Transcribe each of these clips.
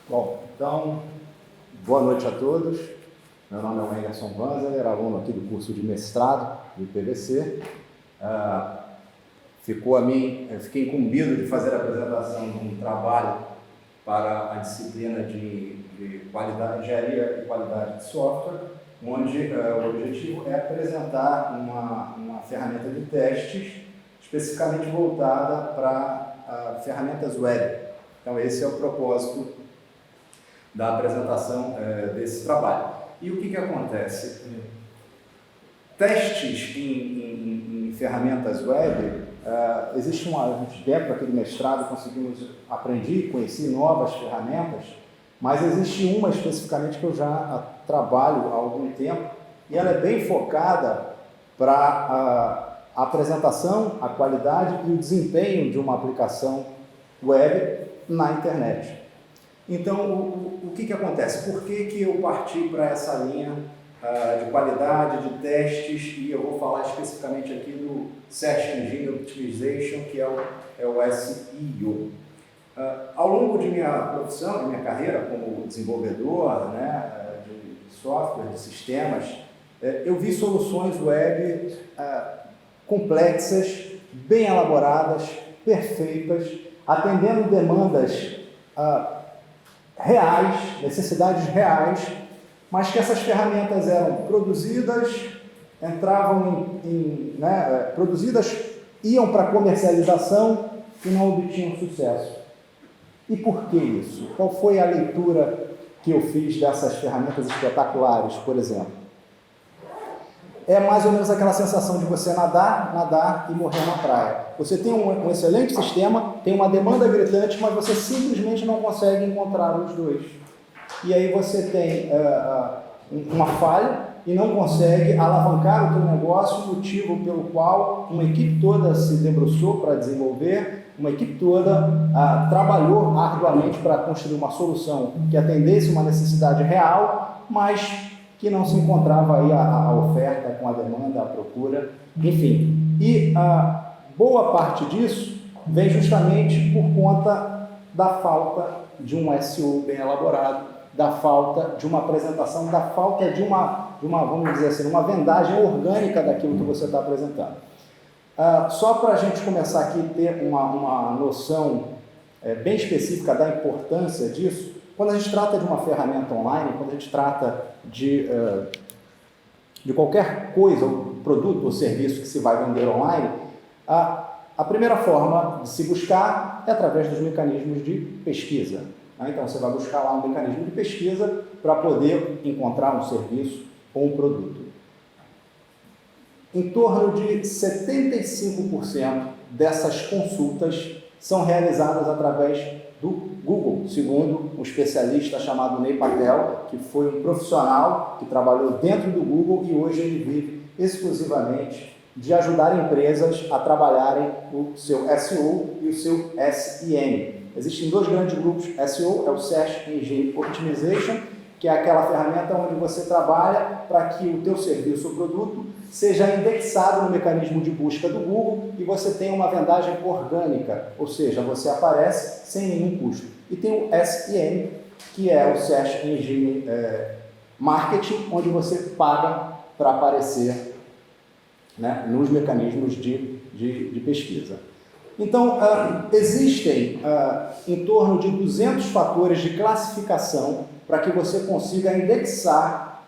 Bom, então, boa noite a todos. Meu nome é Wenderson Vanzeler, aluno aqui do curso de mestrado do IPVC. Fiquei incumbido de fazer a apresentação de um trabalho para a disciplina de engenharia e qualidade de software, onde o objetivo é apresentar uma ferramenta de testes especificamente voltada para ferramentas web. Então, esse é o propósito da apresentação desse trabalho. E o que acontece? Testes em ferramentas web, dentro daquele mestrado aprendi, conheci novas ferramentas, mas existe uma especificamente que eu já trabalho há algum tempo e ela é bem focada para a apresentação, a qualidade e o desempenho de uma aplicação web na internet. Então, o que acontece? Por que eu parti para essa linha de qualidade, de testes, e eu vou falar especificamente aqui do Search Engine Optimization, que é o SEO. Ao longo de minha profissão, de minha carreira como desenvolvedor, de software, de sistemas, eu vi soluções web complexas, bem elaboradas, perfeitas, atendendo demandas reais, necessidades reais, mas que essas ferramentas eram produzidas, iam para comercialização e não obtinham sucesso. E por que isso? Qual foi a leitura que eu fiz dessas ferramentas espetaculares, por exemplo? É mais ou menos aquela sensação de você nadar e morrer na praia. Você tem um excelente sistema, tem uma demanda gritante, mas você simplesmente não consegue encontrar os dois. E aí você tem uma falha e não consegue alavancar o teu negócio, motivo pelo qual uma equipe toda se debruçou para desenvolver, uma equipe toda trabalhou arduamente para construir uma solução que atendesse uma necessidade real, mas que não se encontrava aí a oferta com a demanda, a procura, enfim. E boa parte disso vem justamente por conta da falta de um SEO bem elaborado, da falta de uma apresentação, da falta de uma vamos dizer assim, uma vendagem orgânica daquilo que você está apresentando. Só para a gente começar aqui a ter uma noção bem específica da importância disso, quando a gente trata de uma ferramenta online, quando a gente trata de qualquer coisa, produto ou serviço que se vai vender online, a primeira forma de se buscar é através dos mecanismos de pesquisa. Então, você vai buscar lá um mecanismo de pesquisa para poder encontrar um serviço ou um produto. Em torno de 75% dessas consultas são realizadas através do Google, segundo um especialista chamado Ney Patel, que foi um profissional que trabalhou dentro do Google e hoje ele vive exclusivamente de ajudar empresas a trabalharem o seu SEO e o seu SEM. Existem dois grandes grupos. SEO é o Search Engine Optimization, que é aquela ferramenta onde você trabalha para que o teu serviço ou produto seja indexado no mecanismo de busca do Google e você tenha uma vendagem orgânica, ou seja, você aparece sem nenhum custo. E tem o SEM, que é o Search Engine Marketing, onde você paga para aparecer nos mecanismos de pesquisa. Então, existem em torno de 200 fatores de classificação para que você consiga indexar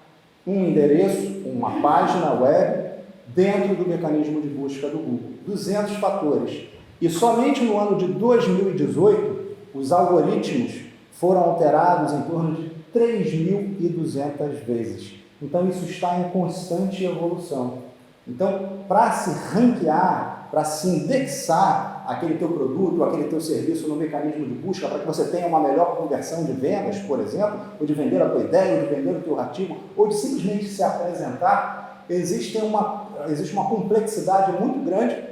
um endereço, uma página web, dentro do mecanismo de busca do Google. 200 fatores. E somente no ano de 2018, os algoritmos foram alterados em torno de 3.200 vezes. Então, isso está em constante evolução. Então, para se ranquear, para se indexar aquele teu produto, aquele teu serviço no mecanismo de busca, para que você tenha uma melhor conversão de vendas, por exemplo, ou de vender a tua ideia, ou de vender o teu artigo, ou de simplesmente se apresentar, existe uma complexidade muito grande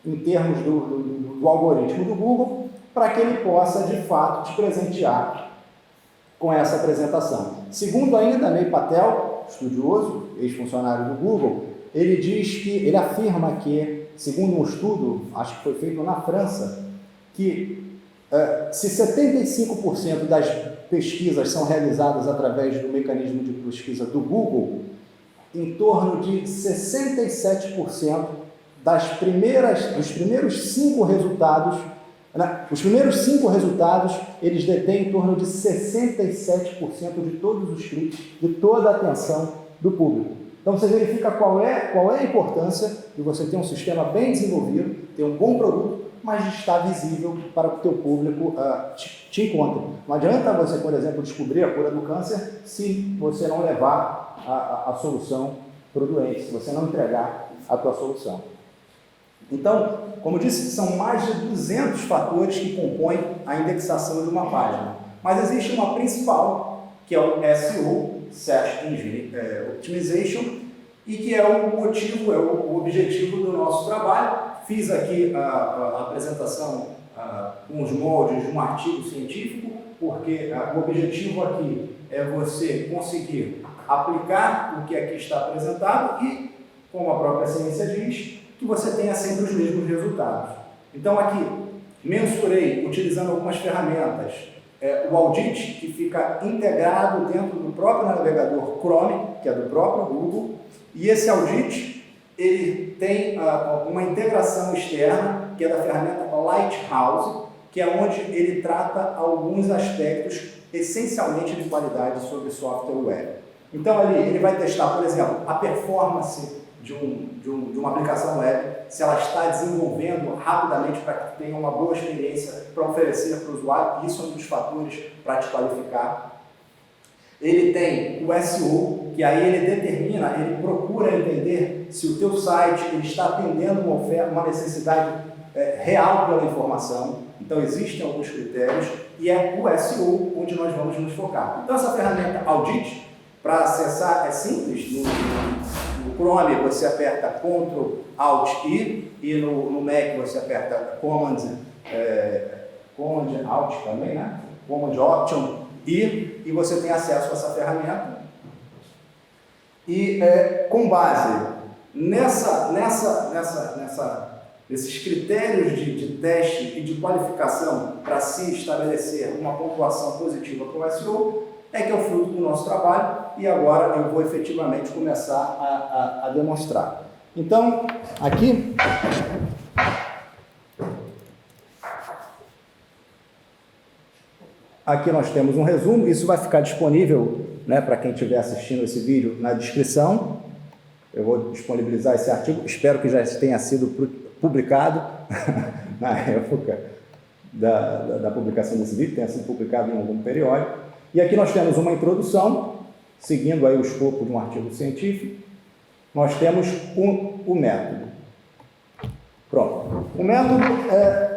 em termos do algoritmo do Google, para que ele possa, de fato, te presentear com essa apresentação. Segundo ainda Ney Patel, estudioso, ex-funcionário do Google, ele afirma que, segundo um estudo, acho que foi feito na França, que Se 75% das pesquisas são realizadas através do mecanismo de pesquisa do Google, em torno de 67% dos primeiros 5 resultados, os primeiros 5 resultados, eles detêm em torno de 67% de todos os cliques, de toda a atenção do público. Então, você verifica qual é a importância de você ter um sistema bem desenvolvido, ter um bom produto, mas estar visível para que o teu público te encontre. Não adianta você, por exemplo, descobrir a cura do câncer se você não levar a solução para o doente, se você não entregar a tua solução. Então, como eu disse, são mais de 200 fatores que compõem a indexação de uma página. Mas existe uma principal, que é o SEO, Search Engine Optimization, e que é o motivo, é o objetivo do nosso trabalho. Fiz aqui a apresentação com os moldes de um artigo científico, porque o objetivo aqui é você conseguir aplicar o que aqui está apresentado e, como a própria ciência diz, que você tenha sempre os mesmos resultados. Então aqui, mensurei, utilizando algumas ferramentas, o audit, que fica integrado dentro do próprio navegador Chrome, que é do próprio Google, e esse audit, ele tem uma integração externa, que é da ferramenta Lighthouse, que é onde ele trata alguns aspectos essencialmente de qualidade sobre software web. Então ali ele vai testar, por exemplo, a performance de uma aplicação web, se ela está desenvolvendo rapidamente para que tenha uma boa experiência para oferecer para o usuário. Isso é um dos fatores para te qualificar. Ele tem o SEO, que aí ele determina, ele procura entender se o teu site ele está atendendo uma necessidade real pela informação. Então existem alguns critérios e é o SEO onde nós vamos nos focar. Então essa ferramenta Audit, para acessar, é simples. No Chrome você aperta Ctrl Alt I e no Mac você aperta Command Alt também, né? Command Option I, e você tem acesso a essa ferramenta. E com base nesses critérios de teste e de qualificação para se estabelecer uma pontuação positiva para o SEO, é que é o fruto do nosso trabalho, e agora eu vou efetivamente começar a demonstrar. Então, aqui nós temos um resumo. Isso vai ficar disponível, né, para quem estiver assistindo esse vídeo na descrição. Eu vou disponibilizar esse artigo, espero que já tenha sido publicado na época da publicação desse vídeo, tenha sido publicado em algum periódico. E aqui nós temos uma introdução, seguindo aí o escopo de um artigo científico. Nós temos o método. Pronto. O método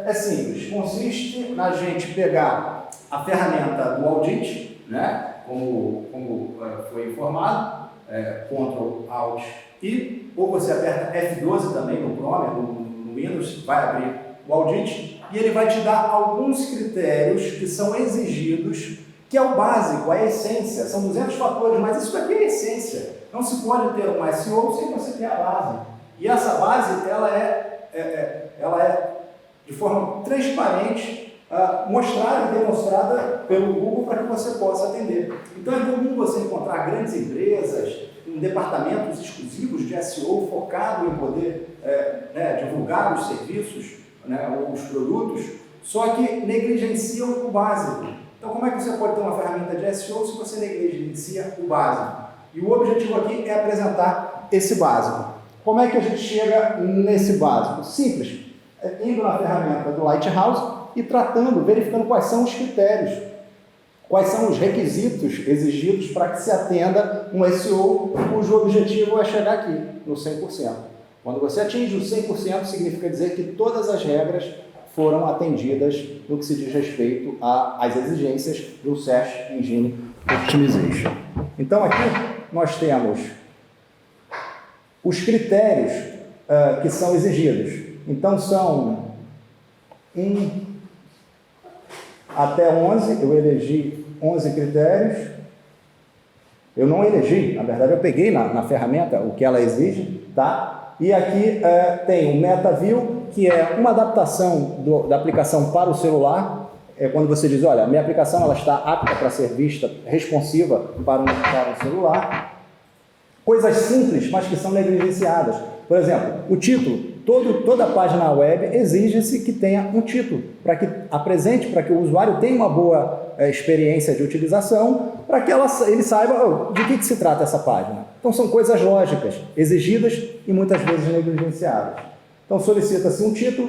é simples, consiste na gente pegar a ferramenta do audit, né, como foi informado, Ctrl Alt I, ou você aperta F12 também no Chrome, no Windows, vai abrir o audit, e ele vai te dar alguns critérios que são exigidos, que é o básico, a essência. São 200 fatores, mas isso daqui é a essência. Não se pode ter um SEO sem você ter a base. E essa base, ela é de forma transparente, mostrada e demonstrada pelo Google para que você possa atender. Então é comum você encontrar grandes empresas com departamentos exclusivos de SEO focado em poder divulgar os serviços, né, ou os produtos, só que negligenciam o básico. Então, como é que você pode ter uma ferramenta de SEO se você negligencia o básico? E o objetivo aqui é apresentar esse básico. Como é que a gente chega nesse básico? Simples, indo na ferramenta do Lighthouse e verificando quais são os critérios, quais são os requisitos exigidos para que se atenda um SEO cujo objetivo é chegar aqui, no 100%. Quando você atinge o 100%, significa dizer que todas as regras foram atendidas no que se diz respeito às exigências do Search Engine Optimization. Então aqui nós temos os critérios que são exigidos. Então são 1 até 11, eu elegi 11 critérios. Eu não elegi, na verdade eu peguei na ferramenta o que ela exige, tá? E aqui tem o MetaView, que é uma adaptação da aplicação para o celular. é quando você diz, olha, minha aplicação ela está apta para ser vista, responsiva para um celular. Coisas simples, mas que são negligenciadas. Por exemplo, o título. Toda página web exige-se que tenha um título, para que apresente, para que o usuário tenha uma boa experiência de utilização, para que ele saiba de que se trata essa página. Então, são coisas lógicas, exigidas e muitas vezes negligenciadas. Então, solicita-se um título,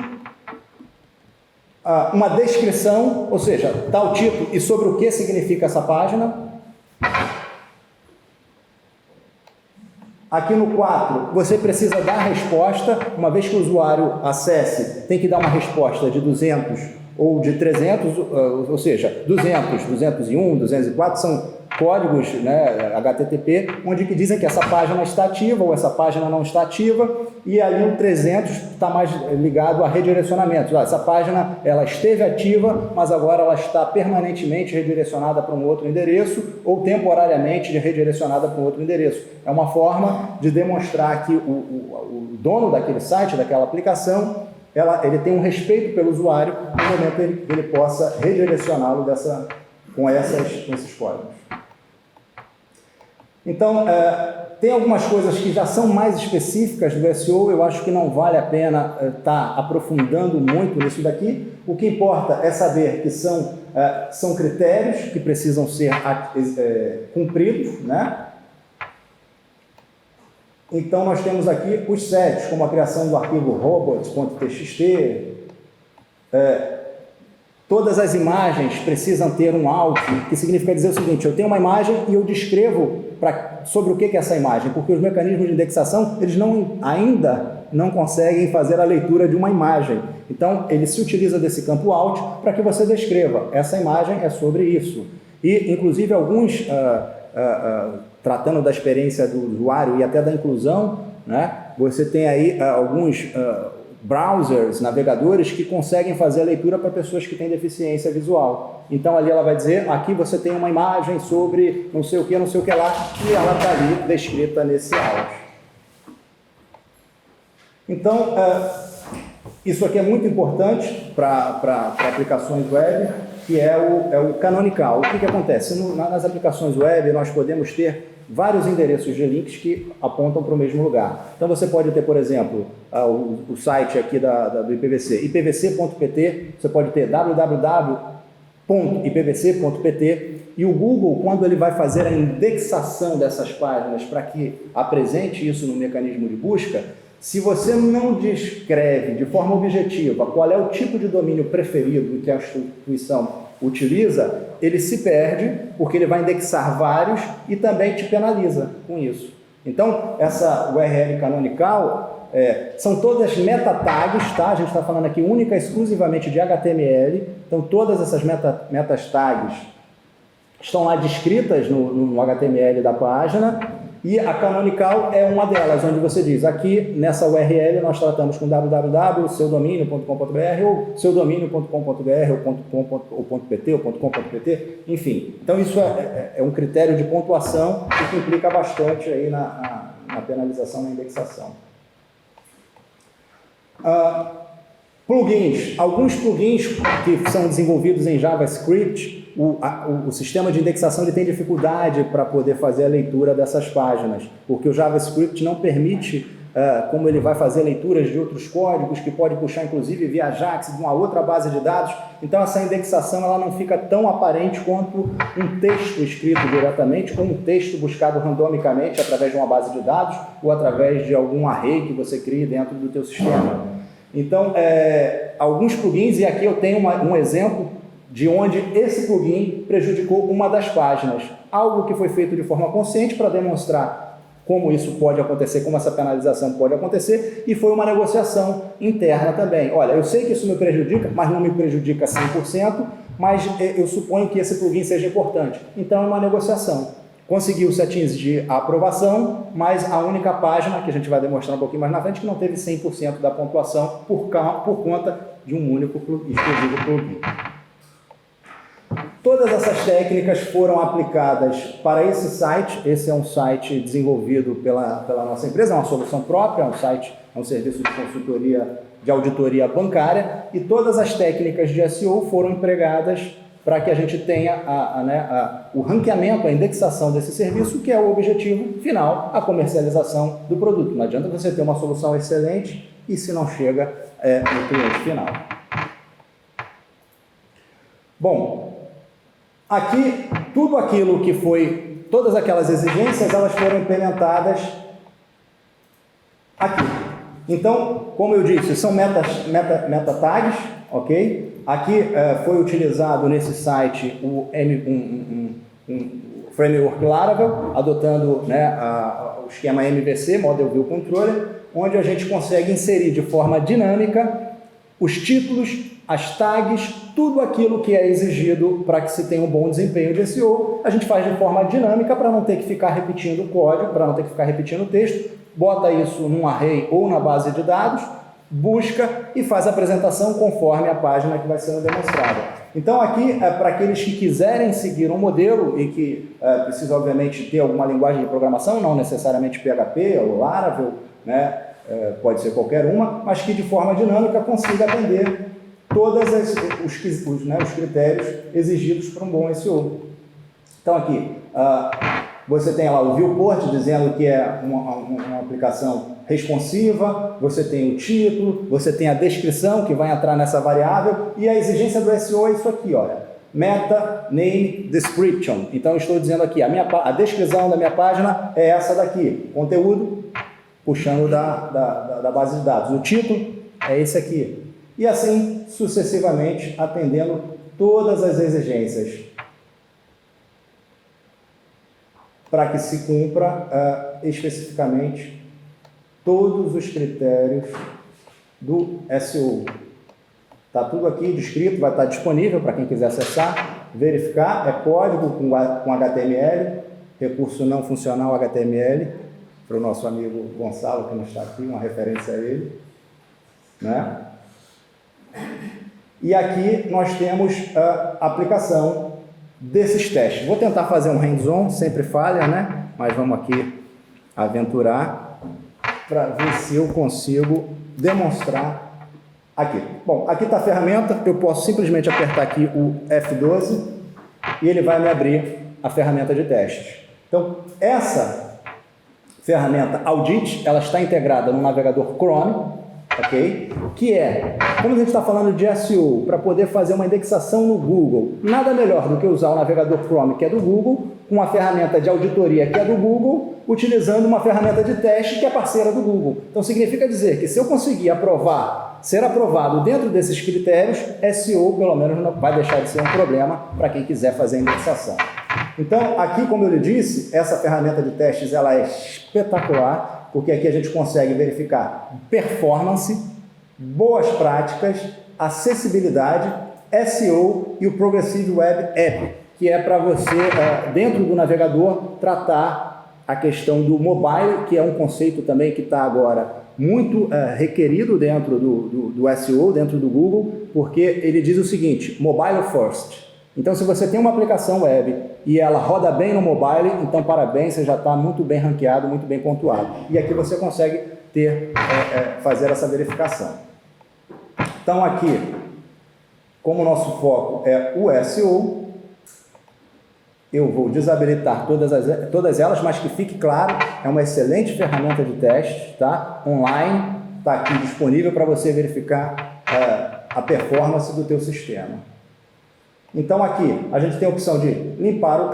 uma descrição, ou seja, tal título e sobre o que significa essa página. Aqui no 4, você precisa dar a resposta, uma vez que o usuário acesse, tem que dar uma resposta de 200 ou de 300, ou seja, 200, 201, 204 são códigos, né, HTTP, onde que dizem que essa página está ativa ou essa página não está ativa, e ali o 300 está mais ligado a redirecionamentos. Essa página ela esteve ativa, mas agora ela está permanentemente redirecionada para um outro endereço ou temporariamente redirecionada para um outro endereço. É uma forma de demonstrar que o dono daquele site, daquela aplicação, ele tem um respeito pelo usuário no momento que ele possa redirecioná-lo com esses códigos. Então, tem algumas coisas que já são mais específicas do SEO, eu acho que não vale a pena estar aprofundando muito nisso daqui. O que importa é saber que são critérios que precisam ser cumpridos, né? Então, nós temos aqui os settings, como a criação do arquivo robots.txt. Todas as imagens precisam ter um alt, que significa dizer o seguinte, eu tenho uma imagem e eu descrevo sobre o que é essa imagem, porque os mecanismos de indexação, eles ainda não conseguem fazer a leitura de uma imagem. Então, ele se utiliza desse campo alt para que você descreva, essa imagem é sobre isso. E, inclusive, alguns, tratando da experiência do usuário e até da inclusão, né, você tem aí alguns browsers, navegadores, que conseguem fazer a leitura para pessoas que têm deficiência visual. Então, ali ela vai dizer, aqui você tem uma imagem sobre não sei o que lá, e ela está ali descrita nesse alt. Então, isso aqui é muito importante para aplicações web, que é o canonical. O que acontece? Nas aplicações web, nós podemos ter vários endereços de links que apontam para o mesmo lugar. Então, você pode ter, por exemplo, o site aqui do IPVC, ipvc.pt, você pode ter www.ipvc.pt, e o Google, quando ele vai fazer a indexação dessas páginas para que apresente isso no mecanismo de busca, se você não descreve de forma objetiva qual é o tipo de domínio preferido que a instituição utiliza, ele se perde, porque ele vai indexar vários e também te penaliza com isso. Então, essa URL canonical são todas meta tags, tá? A gente está falando aqui única e exclusivamente de HTML, então todas essas meta tags estão lá descritas no HTML da página, e a canonical é uma delas, onde você diz, aqui nessa URL nós tratamos com www.seudomínio.com.br ou seudomínio.com.br ou .pt ou .com.pt, enfim. Então isso é um critério de pontuação que implica bastante aí na penalização, na indexação. Plugins. Alguns plugins que são desenvolvidos em JavaScript, o sistema de indexação ele tem dificuldade para poder fazer a leitura dessas páginas, porque o JavaScript não permite, como ele vai fazer leituras de outros códigos, que pode puxar inclusive via Ajax de uma outra base de dados. Então essa indexação ela não fica tão aparente quanto um texto escrito diretamente, ou um texto buscado randomicamente através de uma base de dados ou através de algum array que você crie dentro do teu sistema. Então, alguns plugins, e aqui eu tenho um exemplo de onde esse plugin prejudicou uma das páginas. Algo que foi feito de forma consciente para demonstrar como isso pode acontecer, como essa penalização pode acontecer, e foi uma negociação interna também. Olha, eu sei que isso me prejudica, mas não me prejudica 100%, mas eu suponho que esse plugin seja importante. Então, é uma negociação. Conseguiu-se atingir a aprovação, mas a única página, que a gente vai demonstrar um pouquinho mais na frente, que não teve 100% da pontuação por conta de um único exclusivo plugin. Todas essas técnicas foram aplicadas para esse site. Esse é um site desenvolvido pela nossa empresa, é uma solução própria, é um serviço de consultoria de auditoria bancária, e todas as técnicas de SEO foram empregadas para que a gente tenha o ranqueamento, a indexação desse serviço, que é o objetivo final, a comercialização do produto. Não adianta você ter uma solução excelente e se não chega no cliente final. Bom, aqui, tudo aquilo que foi, todas aquelas exigências, elas foram implementadas aqui. Então, como eu disse, são meta tags, ok? Aqui foi utilizado nesse site um framework Laravel, adotando o esquema MVC, Model View Controller, onde a gente consegue inserir de forma dinâmica os títulos, as tags, tudo aquilo que é exigido para que se tenha um bom desempenho de SEO. A gente faz de forma dinâmica para não ter que ficar repetindo o código, para não ter que ficar repetindo o texto, bota isso num array ou na base de dados, busca e faz a apresentação conforme a página que vai sendo demonstrada. Então aqui, para aqueles que quiserem seguir um modelo e que precisam obviamente ter alguma linguagem de programação, não necessariamente PHP ou Laravel, pode ser qualquer uma, mas que de forma dinâmica consiga atender todos os critérios exigidos para um bom SEO. Então aqui, você tem lá o viewport dizendo que é uma aplicação responsiva, você tem o título, você tem a descrição que vai entrar nessa variável, e a exigência do SEO é isso aqui, olha, meta name description. Então eu estou dizendo aqui, a descrição da minha página é essa daqui, conteúdo, puxando da base de dados, o título é esse aqui, e assim sucessivamente atendendo todas as exigências para que se cumpra especificamente todos os critérios do SEO. Está tudo aqui descrito, vai estar disponível para quem quiser acessar, verificar, é código com HTML, recurso não funcional HTML, para o nosso amigo Gonçalo, que não está aqui, uma referência a ele. E aqui nós temos a aplicação desses testes. Vou tentar fazer um hands-on, sempre falha, mas vamos aqui aventurar para ver se eu consigo demonstrar aqui. Bom, aqui está a ferramenta, eu posso simplesmente apertar aqui o F12 e ele vai me abrir a ferramenta de testes. Então, essa ferramenta Audit, ela está integrada no navegador Chrome, ok? Que é, como a gente está falando de SEO, para poder fazer uma indexação no Google, nada melhor do que usar o navegador Chrome, que é do Google, com uma ferramenta de auditoria, que é do Google, utilizando uma ferramenta de teste, que é parceira do Google. Então, significa dizer que se eu conseguir ser aprovado dentro desses critérios, SEO, pelo menos, não vai deixar de ser um problema para quem quiser fazer a indexação. Então, aqui, como eu lhe disse, essa ferramenta de testes ela é espetacular, porque aqui a gente consegue verificar performance, boas práticas, acessibilidade, SEO e o Progressive Web App, que é para você, dentro do navegador, tratar a questão do mobile, que é um conceito também que está agora muito requerido dentro do SEO, dentro do Google, porque ele diz o seguinte, mobile first. Então, se você tem uma aplicação web e ela roda bem no mobile, então parabéns, você já está muito bem ranqueado, muito bem pontuado. E aqui você consegue fazer essa verificação. Então, aqui, como o nosso foco é o SEO, eu vou desabilitar todas elas, mas que fique claro, é uma excelente ferramenta de teste, tá? Online, está aqui disponível para você verificar a performance do teu sistema. Então aqui a gente tem a opção de limpar o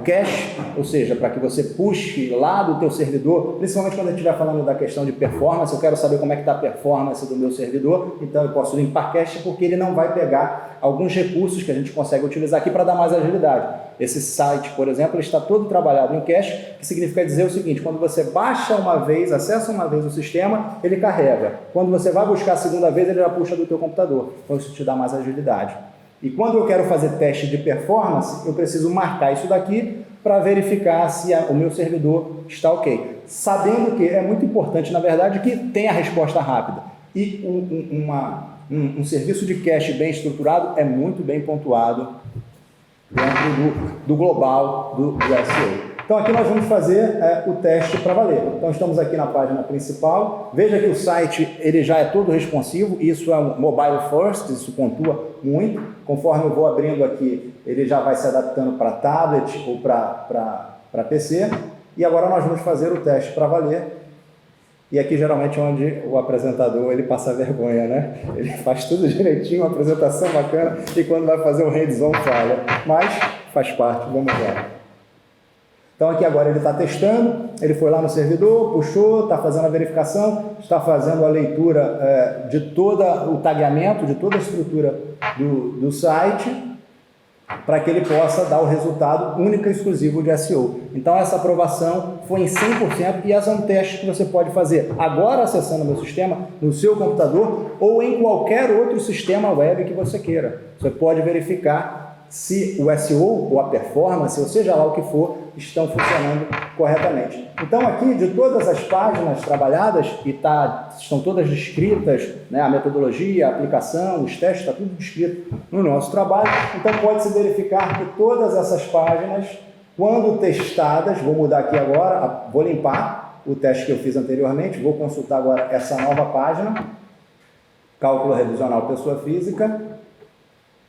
cache, ou seja, para que você puxe lá do teu servidor, principalmente quando a gente estiver falando da questão de performance, eu quero saber como é que está a performance do meu servidor, então eu posso limpar cache porque ele não vai pegar alguns recursos que a gente consegue utilizar aqui para dar mais agilidade. Esse site, por exemplo, ele está todo trabalhado em cache, que significa dizer o seguinte, quando você baixa uma vez, acessa uma vez o sistema, ele carrega. Quando você vai buscar a segunda vez, ele já puxa do teu computador. Então isso te dá mais agilidade. E quando eu quero fazer teste de performance, eu preciso marcar isso daqui para verificar se o meu servidor está ok. Sabendo que é muito importante, na verdade, que tenha a resposta rápida. E um serviço de cache bem estruturado é muito bem pontuado dentro do global do SEO. Então aqui nós vamos fazer o teste para valer. Então estamos aqui na página principal. Veja que o site ele já é todo responsivo. Isso é um mobile first, isso pontua muito. Conforme eu vou abrindo aqui, ele já vai se adaptando para tablet ou para PC. E agora nós vamos fazer o teste para valer. E aqui geralmente é onde o apresentador ele passa vergonha, né? Ele faz tudo direitinho, uma apresentação bacana, e quando vai fazer o hands-on falha. Mas faz parte, vamos lá. Então aqui agora ele está testando, ele foi lá no servidor, puxou, está fazendo a verificação, está fazendo a leitura de todo o tagueamento, de toda a estrutura do site, para que ele possa dar o resultado único e exclusivo de SEO. Então essa aprovação foi em 100% e esse é um teste que você pode fazer agora acessando o meu sistema, no seu computador ou em qualquer outro sistema web que você queira. Você pode verificar se o SEO ou a performance, ou seja lá o que for, estão funcionando corretamente. Então aqui, de todas as páginas trabalhadas, e estão todas descritas, né, a metodologia, a aplicação, os testes, está tudo descrito no nosso trabalho. Então pode-se verificar que todas essas páginas, quando testadas, vou mudar aqui agora, vou limpar o teste que eu fiz anteriormente, vou consultar agora essa nova página, cálculo revisional pessoa física,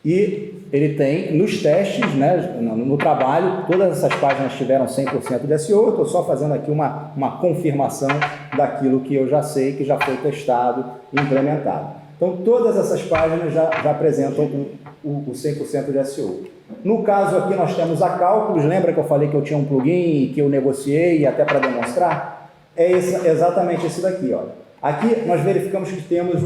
e ele tem, nos testes, né, no trabalho, todas essas páginas tiveram 100% de SEO. Eu estou só fazendo aqui uma confirmação daquilo que eu já sei, que já foi testado e implementado. Então, todas essas páginas já apresentam o 100% de SEO. No caso aqui, nós temos a Cálculos. Lembra que eu falei que eu tinha um plugin que eu negociei até para demonstrar? É exatamente esse daqui. Ó. Aqui, nós verificamos que temos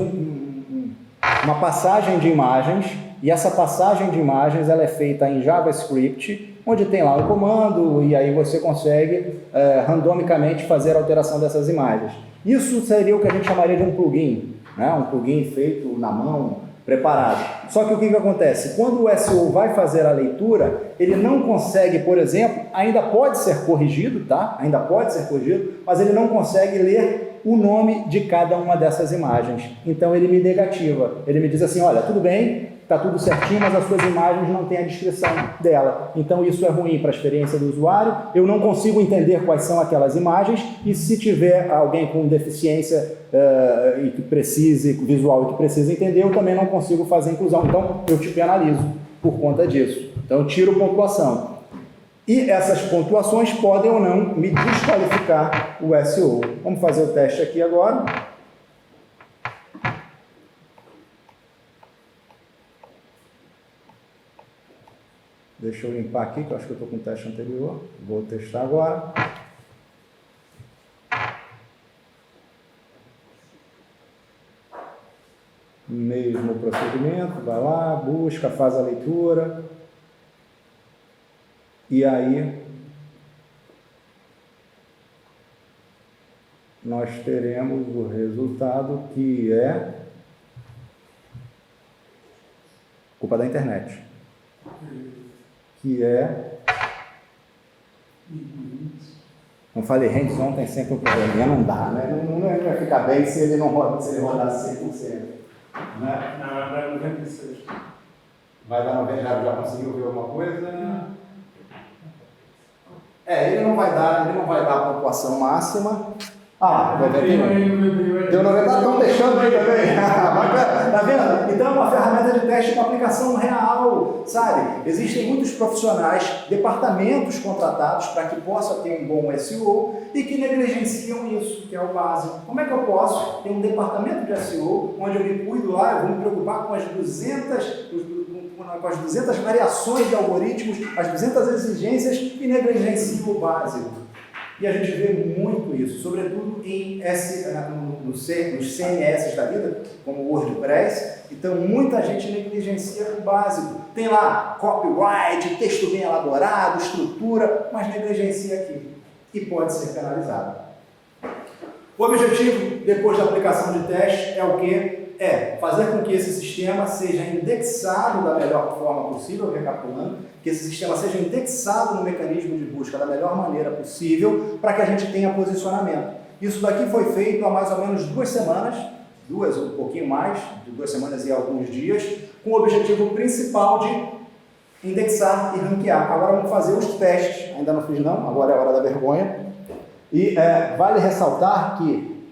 uma passagem de imagens. E essa passagem de imagens ela é feita em JavaScript, onde tem lá um comando e aí você consegue randomicamente fazer a alteração dessas imagens. Isso seria o que a gente chamaria de um plugin, né? Um plugin feito na mão, preparado. Só que o que acontece? Quando o SEO vai fazer a leitura, ele não consegue, por exemplo, ainda pode ser corrigido, tá? Ainda pode ser corrigido, mas ele não consegue ler o nome de cada uma dessas imagens. Então ele me negativa. Ele me diz assim, olha, tudo bem, está tudo certinho, mas as suas imagens não têm a descrição dela. Então isso é ruim para a experiência do usuário, eu não consigo entender quais são aquelas imagens, e se tiver alguém com deficiência e que precise, visual e que precisa entender, eu também não consigo fazer inclusão. Então eu te penalizo por conta disso. Então eu tiro pontuação. E essas pontuações podem ou não me desqualificar o SEO. Vamos fazer o teste aqui agora. Deixa eu limpar aqui, que eu acho que eu estou com o teste anterior. Vou testar agora. Mesmo procedimento, vai lá, busca, faz a leitura. E aí, nós teremos o resultado que é culpa da internet. Que é... Não falei, hands-on tem sempre um probleminha, não dá, né? Não vai ficar bem se ele rodasse 100%. Né? Não, vai dar 96%. Vai dar 90%, já conseguiu ver alguma coisa? Ele não vai dar a pontuação máxima. Vai ver. Deu 90%, estão deixando aí também. Tá vendo? Então é uma ferramenta de teste com aplicação real, sabe? Existem muitos profissionais, departamentos contratados para que possa ter um bom SEO e que negligenciam isso, que é o básico. Como é que eu posso ter um departamento de SEO onde eu me cuido lá, eu vou me preocupar com as 200 variações de algoritmos, as 200 exigências e negligencio o básico. E a gente vê muito isso, sobretudo nos CMS da vida, como o WordPress. Então, muita gente negligencia o básico. Tem lá copyright, texto bem elaborado, estrutura, mas negligencia aqui. E pode ser penalizado. O objetivo, depois da aplicação de teste, é o quê? É fazer com que esse sistema seja indexado da melhor forma possível, recapitulando, que esse sistema seja indexado no mecanismo de busca da melhor maneira possível para que a gente tenha posicionamento. Isso daqui foi feito há mais ou menos 2 semanas, um pouquinho mais, de 2 semanas e alguns dias, com o objetivo principal de indexar e ranquear. Agora vamos fazer os testes. Ainda não fiz não, agora é a hora da vergonha. E vale ressaltar que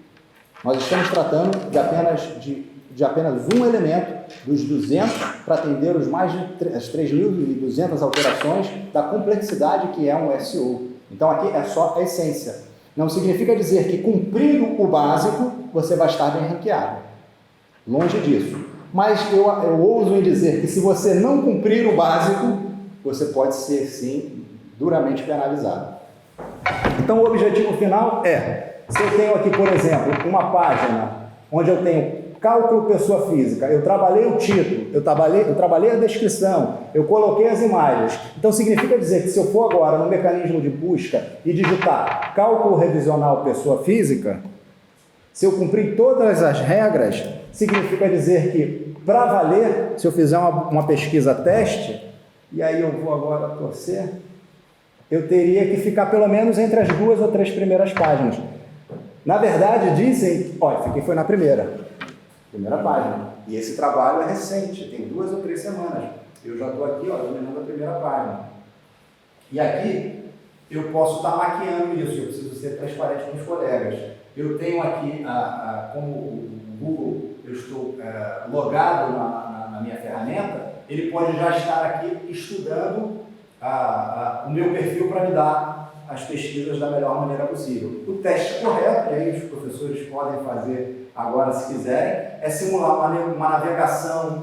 nós estamos tratando de apenas um elemento dos 200 para atender as 3.200 alterações da complexidade que é um SEO. Então aqui é só a essência. Não significa dizer que cumprindo o básico você vai estar bem ranqueado. Longe disso. Mas eu ouso em dizer que se você não cumprir o básico, você pode ser sim duramente penalizado. Então o objetivo final é, se eu tenho aqui, por exemplo, uma página onde eu tenho cálculo pessoa física, eu trabalhei o título, eu trabalhei a descrição, eu coloquei as imagens. Então significa dizer que se eu for agora no mecanismo de busca e digitar cálculo revisional pessoa física, se eu cumprir todas as regras, significa dizer que para valer, se eu fizer uma pesquisa teste, e aí eu vou agora torcer, eu teria que ficar pelo menos entre as 2 ou 3 primeiras páginas. Na verdade, dizem, olha, foi na primeira página. E esse trabalho é recente, tem 2 ou 3 semanas. Eu já estou aqui, dominando a primeira página. E aqui, eu posso estar maquiando isso, eu preciso ser transparente com os colegas. Eu tenho aqui, como o Google, eu estou logado na minha ferramenta, ele pode já estar aqui estudando o meu perfil para me dar as pesquisas da melhor maneira possível. O teste correto, e aí os professores podem fazer agora se quiserem, é simular uma navegação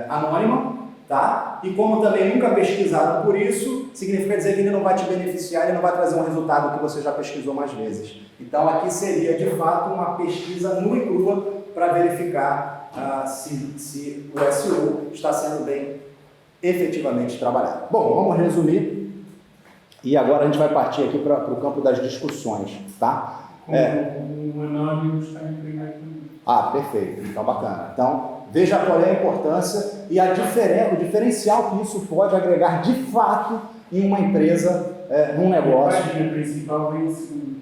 anônima, tá? E como também nunca pesquisaram por isso, significa dizer que ele não vai te beneficiar, ele não vai trazer um resultado que você já pesquisou mais vezes. Então aqui seria de fato uma pesquisa nua e crua para verificar se o SEO está sendo bem efetivamente trabalhado. Bom, vamos resumir. E agora a gente vai partir aqui para o campo das discussões, tá? O anônimo está em primeiro também. Perfeito. Então, bacana. Então, veja qual é a importância e o diferencial que isso pode agregar de fato em uma empresa, num negócio. A página principal vem em segundo.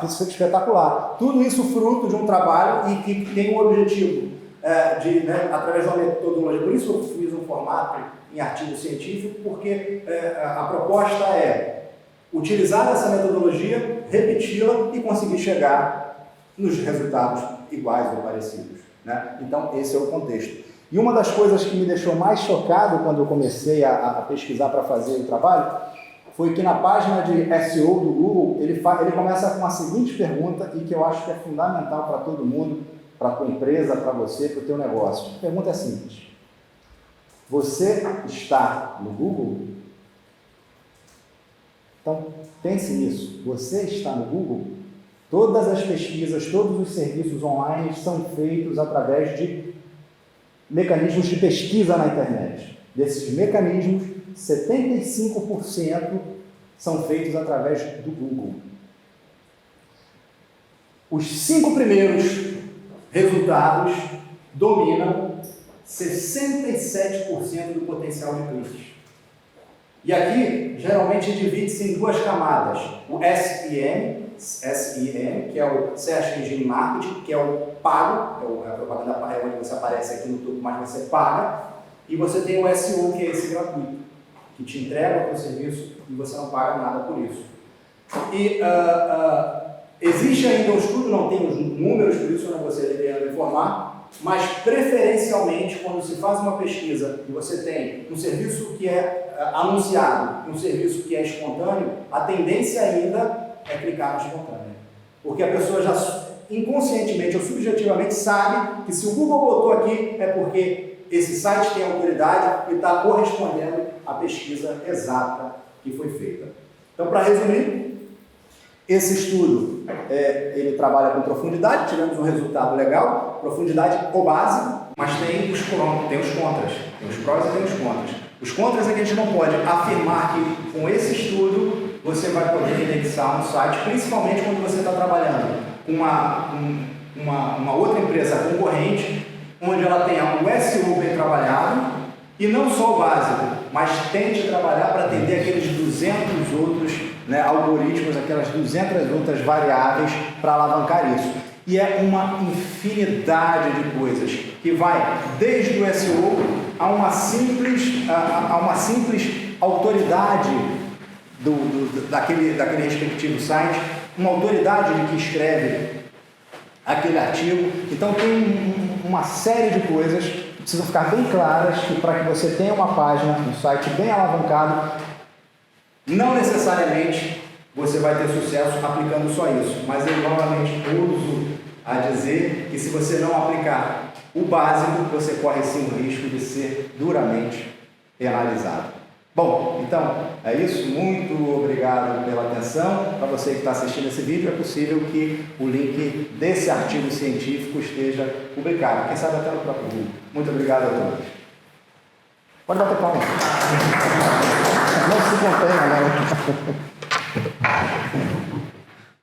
Isso é espetacular. Tudo isso fruto de um trabalho e que tem um objetivo através de uma metodologia. Por isso eu fiz um formato em artigo científico, porque a proposta é utilizar essa metodologia, repeti-la e conseguir chegar nos resultados iguais ou parecidos, né? Então, esse é o contexto. E uma das coisas que me deixou mais chocado quando eu comecei a pesquisar para fazer o trabalho foi que na página de SEO do Google, ele começa com a seguinte pergunta, e que eu acho que é fundamental para todo mundo, para a tua empresa, para você, para o teu negócio. A pergunta é simples. Você está no Google? Então, pense nisso. Você está no Google? Todas as pesquisas, todos os serviços online são feitos através de mecanismos de pesquisa na internet. Desses mecanismos, 75% são feitos através do Google. Os 5 primeiros resultados dominam 67% do potencial de cliques. E aqui, geralmente, divide-se em 2 camadas. O SEM, que é o Search Engine Marketing, que é o pago, a propaganda é onde você aparece aqui no topo, mas você paga. E você tem o SEO, que é esse gratuito, que te entrega o teu serviço e você não paga nada por isso. E existe ainda um estudo, não tem os números, por isso eu não vou ser liberado informar, mas preferencialmente quando se faz uma pesquisa e você tem um serviço que é anunciado, um serviço que é espontâneo, a tendência ainda é clicar no espontâneo. Porque a pessoa já inconscientemente ou subjetivamente sabe que se o Google botou aqui é porque esse site tem autoridade e está correspondendo à pesquisa exata que foi feita. Então, para resumir, esse estudo, ele trabalha com profundidade, tivemos um resultado legal, profundidade ou base, mas tem os contras, tem os prós e tem os contras. Os contras é que a gente não pode afirmar que com esse estudo você vai poder indexar um site, principalmente quando você está trabalhando com uma outra empresa concorrente, onde ela tenha um SEO bem trabalhado, e não só o básico, mas tente trabalhar para atender aqueles 200 outros algoritmos, aquelas 200 outras variáveis para alavancar isso. E é uma infinidade de coisas que vai desde o SEO a uma simples autoridade daquele respectivo site, uma autoridade de que escreve aquele artigo. Então tem uma série de coisas que precisam ficar bem claras, que para que você tenha uma página, um site bem alavancado, não necessariamente você vai ter sucesso aplicando só isso, mas eu novamente uso a dizer que se você não aplicar o básico, você corre sim o risco de ser duramente penalizado. Bom, então é isso. Muito obrigado pela atenção. Para você que está assistindo esse vídeo, é possível que o link desse artigo científico esteja publicado, quem sabe até no próprio Google. Muito obrigado a todos. Pode bater palma. Não se contenha, não.